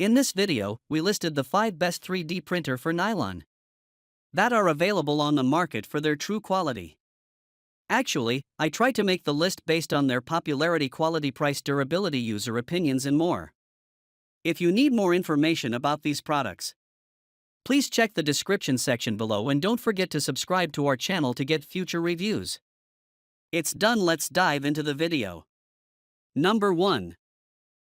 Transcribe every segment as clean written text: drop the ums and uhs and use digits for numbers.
In this video, we listed the 5 best 3D printer for nylon that are available on the market for their true quality. Actually, I tried to make the list based on their popularity, quality, price, durability, user opinions, and more. If you need more information about these products, please check the description section below and don't forget to subscribe to our channel to get future reviews. It's done, let's dive into the video. Number 1.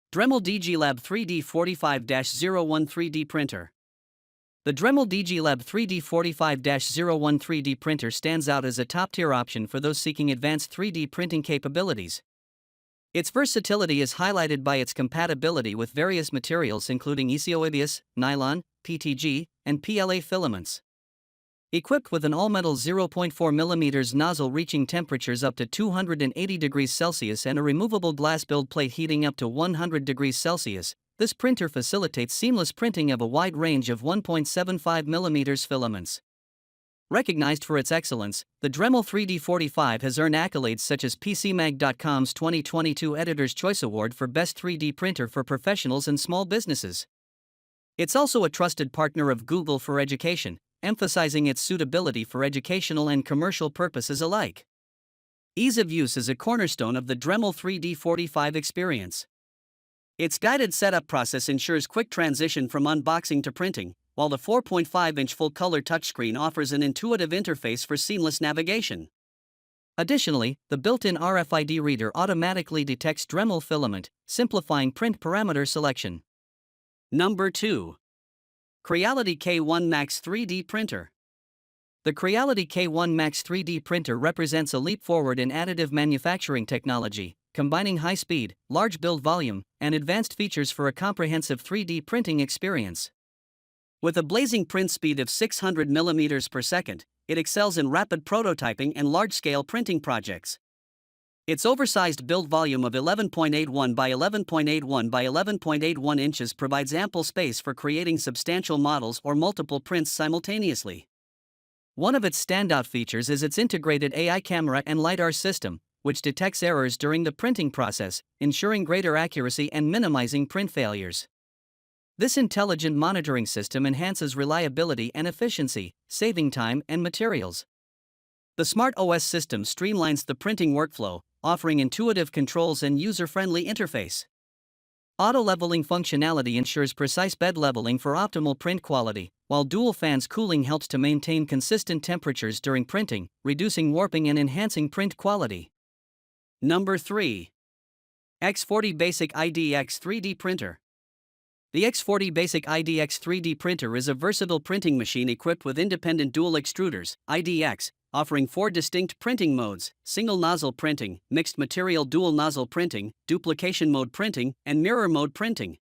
Dremel DigiLab 3D45-01 3D Printer. The Dremel DigiLab 3D45-01 3D printer stands out as a top-tier option for those seeking advanced 3D printing capabilities. Its versatility is highlighted by its compatibility with various materials including ECO-ABS, nylon, PTG, and PLA filaments. Equipped with an all-metal 0.4 mm nozzle reaching temperatures up to 280 degrees Celsius and a removable glass build plate heating up to 100 degrees Celsius, this printer facilitates seamless printing of a wide range of 1.75 mm filaments. Recognized for its excellence, the Dremel 3D45 has earned accolades such as PCMag.com's 2022 Editor's Choice Award for Best 3D Printer for Professionals and Small Businesses. It's also a trusted partner of Google for Education, emphasizing its suitability for educational and commercial purposes alike. Ease of use is a cornerstone of the Dremel 3D45 experience. Its guided setup process ensures quick transition from unboxing to printing, while the 4.5-inch full-color touchscreen offers an intuitive interface for seamless navigation. Additionally, the built-in RFID reader automatically detects Dremel filament, simplifying print parameter selection. Number 2. Creality K1 Max 3D Printer. The Creality K1 Max 3D printer represents a leap forward in additive manufacturing technology, combining high speed, large build volume, and advanced features for a comprehensive 3D printing experience. With a blazing print speed of 600 mm per second, it excels in rapid prototyping and large-scale printing projects. Its oversized build volume of 11.81 by 11.81 by 11.81 inches provides ample space for creating substantial models or multiple prints simultaneously. One of its standout features is its integrated AI camera and LiDAR system, which detects errors during the printing process, ensuring greater accuracy and minimizing print failures. This intelligent monitoring system enhances reliability and efficiency, saving time and materials. The Smart OS system streamlines the printing workflow, offering intuitive controls and user-friendly interface. Auto-leveling functionality ensures precise bed leveling for optimal print quality, while dual fans cooling helps to maintain consistent temperatures during printing, reducing warping and enhancing print quality. Number 3. X40 Basic IDX 3D Printer. The X40 Basic IDX 3D printer is a versatile printing machine equipped with independent dual extruders, IDX, offering 4 distinct printing modes: single nozzle printing, mixed material dual nozzle printing, duplication mode printing, and mirror mode printing.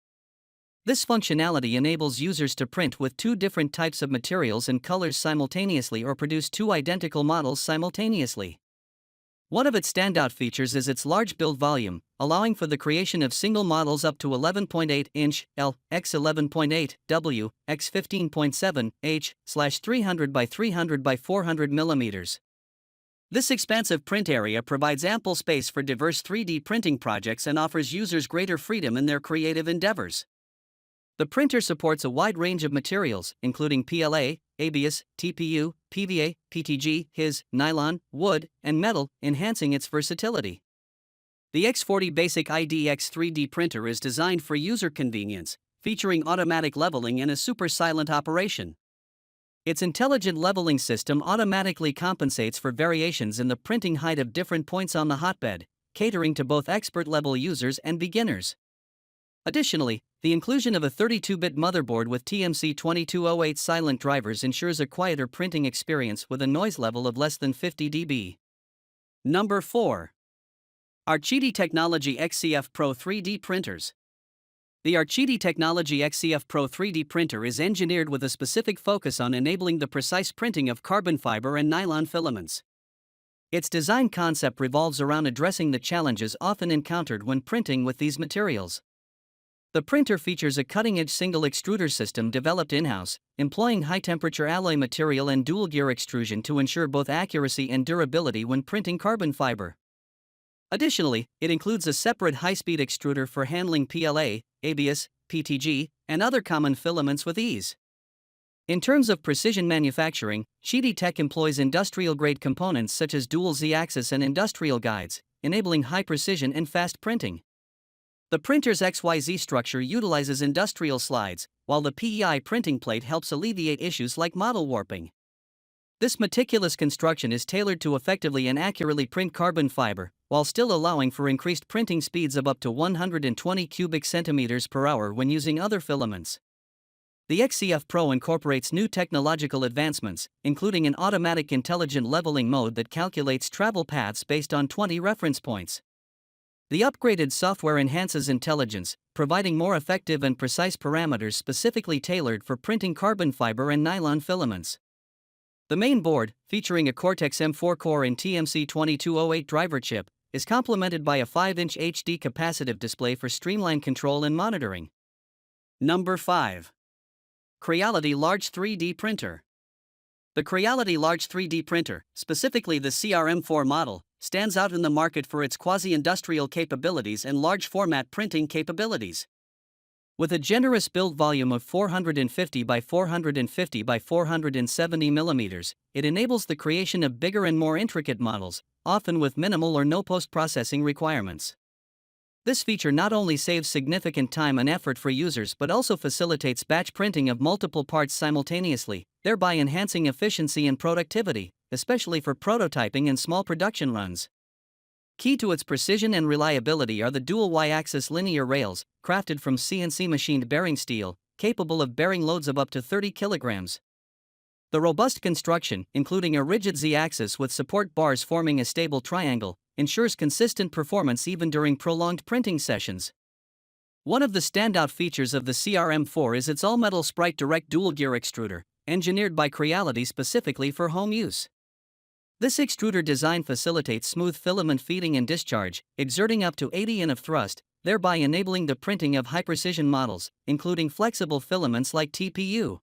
This functionality enables users to print with 2 different types of materials and colors simultaneously or produce 2 identical models simultaneously. One of its standout features is its large build volume, allowing for the creation of single models up to 11.8-inch L, x 11.8 W, x 15.7 H, /300 by 300 by 400 mm. This expansive print area provides ample space for diverse 3D printing projects and offers users greater freedom in their creative endeavors. The printer supports a wide range of materials, including PLA, ABS, TPU, PVA, PTG, HIS, nylon, wood, and metal, enhancing its versatility. The X40 Basic IDX 3D printer is designed for user convenience, featuring automatic leveling and a super silent operation. Its intelligent leveling system automatically compensates for variations in the printing height of different points on the hotbed, catering to both expert-level users and beginners. Additionally, the inclusion of a 32-bit motherboard with TMC2208 silent drivers ensures a quieter printing experience with a noise level of less than 50 dB. Number 4. QIDI Technology XCF Pro 3D Printers. The QIDI Technology XCF Pro 3D printer is engineered with a specific focus on enabling the precise printing of carbon fiber and nylon filaments. Its design concept revolves around addressing the challenges often encountered when printing with these materials. The printer features a cutting-edge single extruder system developed in-house, employing high-temperature alloy material and dual-gear extrusion to ensure both accuracy and durability when printing carbon fiber. Additionally, it includes a separate high-speed extruder for handling PLA, ABS, PTG, and other common filaments with ease. In terms of precision manufacturing, QIDI Tech employs industrial-grade components such as dual Z-axis and industrial guides, enabling high precision and fast printing. The printer's XYZ structure utilizes industrial slides, while the PEI printing plate helps alleviate issues like model warping. This meticulous construction is tailored to effectively and accurately print carbon fiber, while still allowing for increased printing speeds of up to 120 cubic centimeters per hour when using other filaments. The XCF Pro incorporates new technological advancements, including an automatic intelligent leveling mode that calculates travel paths based on 20 reference points. The upgraded software enhances intelligence, providing more effective and precise parameters specifically tailored for printing carbon fiber and nylon filaments. The main board, featuring a Cortex M4 core and TMC2208 driver chip, is complemented by a 5-inch HD capacitive display for streamlined control and monitoring. Number 5. Creality Large 3D Printer. The Creality Large 3D Printer, specifically the CR-M4 model, stands out in the market for its quasi-industrial capabilities and large format printing capabilities. With a generous build volume of 450 by 450 by 470 mm, it enables the creation of bigger and more intricate models, often with minimal or no post-processing requirements. This feature not only saves significant time and effort for users but also facilitates batch printing of multiple parts simultaneously, thereby enhancing efficiency and productivity, especially for prototyping and small production runs. Key to its precision and reliability are the dual Y-axis linear rails, crafted from CNC-machined bearing steel, capable of bearing loads of up to 30 kilograms. The robust construction, including a rigid Z-axis with support bars forming a stable triangle, ensures consistent performance even during prolonged printing sessions. One of the standout features of the CR-M4 is its all-metal Sprite Direct dual-gear extruder, engineered by Creality specifically for home use. This extruder design facilitates smooth filament feeding and discharge, exerting up to 80 N of thrust, thereby enabling the printing of high-precision models, including flexible filaments like TPU.